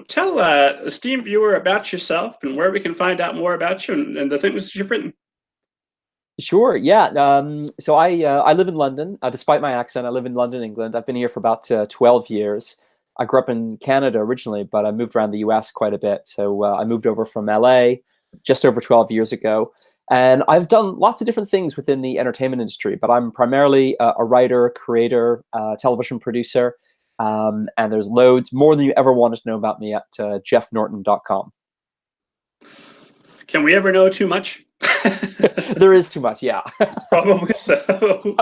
tell esteemed viewer about yourself and where we can find out more about you and the things that you've written. Sure. Yeah. So I live in London. Despite my accent, I live in London, England. I've been here for about 12 years. I grew up in Canada originally, but I moved around the US quite a bit. So I moved over from LA just over 12 years ago. And I've done lots of different things within the entertainment industry, but I'm primarily a writer, creator, television producer. And there's loads more than you ever wanted to know about me at jeffnorton.com. Can we ever know too much? There is too much, yeah. Probably so.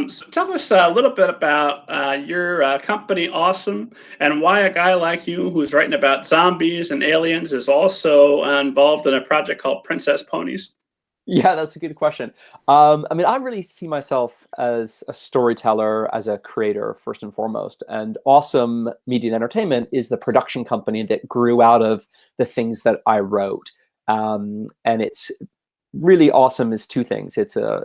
So tell us a little bit about your company, Awesome, and why a guy like you who's writing about zombies and aliens is also involved in a project called Princess Ponies. Yeah, that's a good question. I mean, I really see myself as a storyteller, as a creator, first and foremost. And Awesome Media and Entertainment is the production company that grew out of the things that I wrote. And it's really awesome is two things. It's a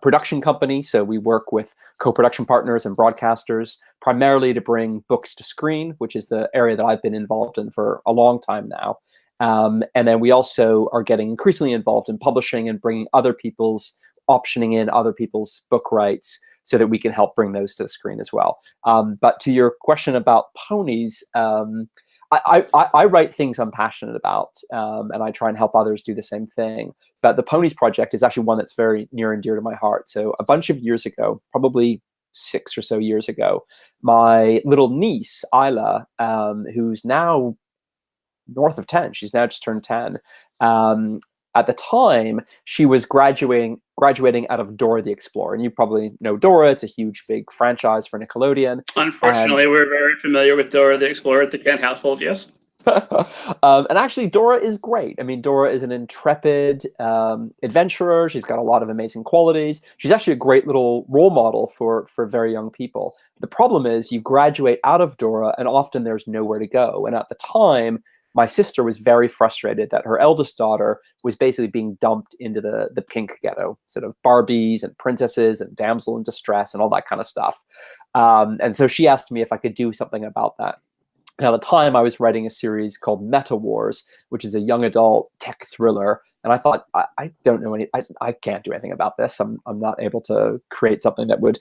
production company, so we work with co-production partners and broadcasters primarily to bring books to screen, which is the area that I've been involved in for a long time now. And then we also are getting increasingly involved in publishing and bringing optioning in other people's book rights so that we can help bring those to the screen as well. But to your question about Ponies, I write things I'm passionate about, and I try and help others do the same thing. But the Ponies project is actually one that's very near and dear to my heart. So a bunch of years ago, probably 6 or so years ago, my little niece, Isla, who's now north of 10. She's now just turned 10. At the time, she was graduating out of Dora the Explorer. And you probably know Dora. It's a huge, big franchise for Nickelodeon. Unfortunately, we're very familiar with Dora the Explorer at the Kent household, yes. And actually, Dora is great. I mean, Dora is an intrepid adventurer. She's got a lot of amazing qualities. She's actually a great little role model for very young people. The problem is you graduate out of Dora, and often there's nowhere to go. And at the time, my sister was very frustrated that her eldest daughter was basically being dumped into the pink ghetto, sort of Barbies and princesses and damsel in distress and all that kind of stuff. And so she asked me if I could do something about that. Now, at the time, I was writing a series called MetaWars, which is a young adult tech thriller. And I thought, I don't know I can't do anything about this. I'm not able to create something that would,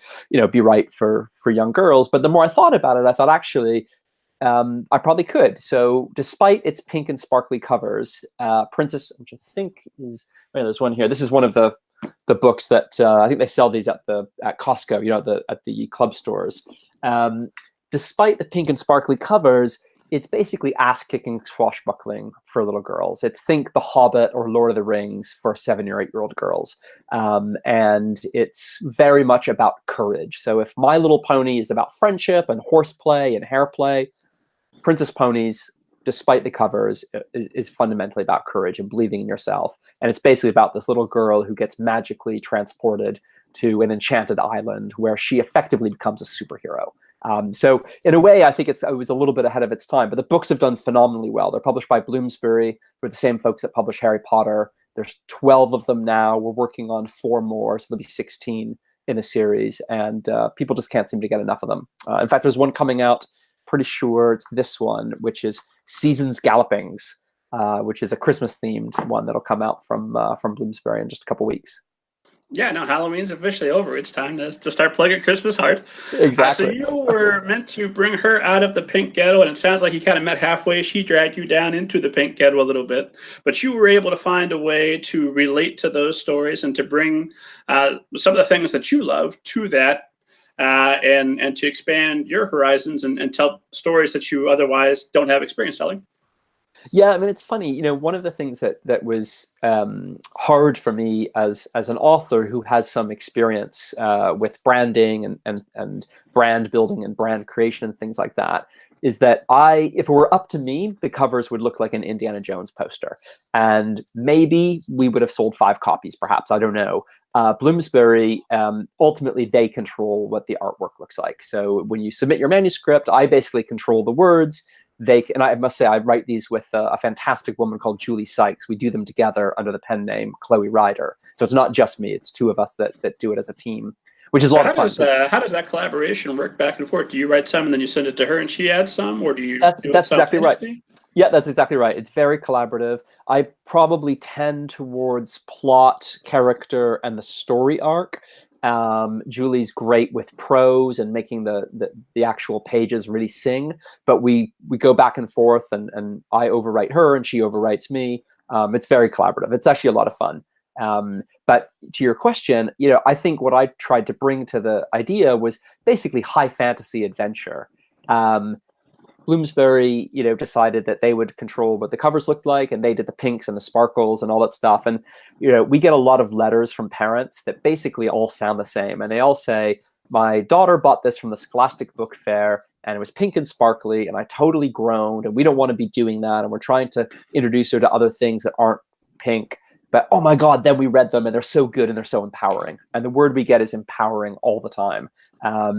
be right for young girls. But the more I thought about it, I thought, actually, I probably could. So despite its pink and sparkly covers, Princess, which I think is, there's one here. This is one of the books that I think they sell these at Costco, at the club stores. Despite the pink and sparkly covers, it's basically ass-kicking swashbuckling for little girls. It's think The Hobbit or Lord of the Rings for 7 or 8-year-old girls. And it's very much about courage. So if My Little Pony is about friendship and horseplay and hairplay, Princess Ponies, despite the covers, is fundamentally about courage and believing in yourself. And it's basically about this little girl who gets magically transported to an enchanted island where she effectively becomes a superhero. So in a way, I think it was a little bit ahead of its time, but the books have done phenomenally well. They're published by Bloomsbury, who are the same folks that publish Harry Potter. There's 12 of them now. We're working on 4 more, so there'll be 16 in the series, and people just can't seem to get enough of them. In fact, there's one coming out, pretty sure it's this one, which is Seasons Gallopings, which is a Christmas-themed one that'll come out from Bloomsbury in just a couple weeks. Yeah, no, Halloween's officially over. It's time to start playing at Christmas hard. Exactly. So you were meant to bring her out of the pink ghetto, and it sounds like you kind of met halfway. She dragged you down into the pink ghetto a little bit, but you were able to find a way to relate to those stories and to bring some of the things that you love to that, and to expand your horizons and tell stories that you otherwise don't have experience telling. Yeah, I mean, it's funny, one of the things that was hard for me as an author who has some experience with branding and brand building and brand creation and things like that, is that if it were up to me, the covers would look like an Indiana Jones poster. And maybe we would have sold 5 copies, perhaps, I don't know. Bloomsbury, ultimately, they control what the artwork looks like. So when you submit your manuscript, I basically control the words. And I must say, I write these with a fantastic woman called Julie Sykes. We do them together under the pen name Chloe Ryder. So it's not just me; it's 2 of us that do it as a team. which is a So lot of fun. how does that collaboration work back and forth? Do you write some and then you send it to her and she adds some, or do you do it That's exactly right. simultaneously? Yeah, that's exactly right. It's very collaborative. I probably tend towards plot, character, and the story arc. Julie's great with prose and making the actual pages really sing. But we go back and forth, and I overwrite her, and she overwrites me. It's very collaborative. It's actually a lot of fun. But to your question, I think what I tried to bring to the idea was basically high fantasy adventure. Bloomsbury, decided that they would control what the covers looked like, and they did the pinks and the sparkles and all that stuff. And, we get a lot of letters from parents that basically all sound the same. And they all say, my daughter bought this from the Scholastic Book Fair, and it was pink and sparkly, and I totally groaned, and we don't want to be doing that. And we're trying to introduce her to other things that aren't pink. But, oh my God, then we read them, and they're so good, and they're so empowering. And the word we get is empowering all the time.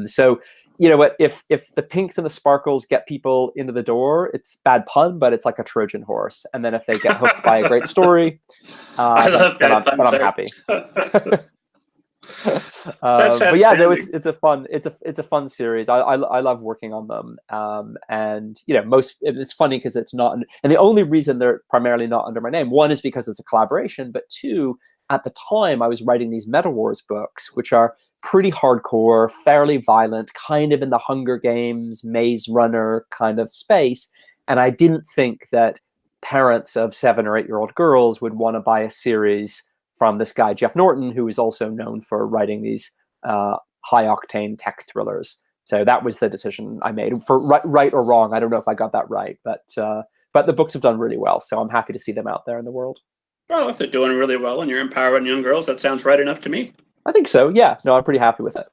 So, you know what, if the pinks and the sparkles get people into the door, it's bad pun, but it's like a Trojan horse. And then if they get hooked by a great story, I love then bad puns. I'm happy. That's But yeah, no, outstanding. it's a fun series. I love working on them. And it's funny because it's not, and the only reason they're primarily not under my name, one is because it's a collaboration, but two, at the time I was writing these MetaWars books, which are pretty hardcore, fairly violent, kind of in the Hunger Games, Maze Runner kind of space. And I didn't think that parents of 7 or 8-year-old girls would want to buy a series from this guy, Jeff Norton, who is also known for writing these high-octane tech thrillers. So that was the decision I made. For right or wrong, I don't know if I got that right, but the books have done really well, so I'm happy to see them out there in the world. Well, if they're doing really well and you're empowering young girls, that sounds right enough to me. I think so, yeah. No, I'm pretty happy with it.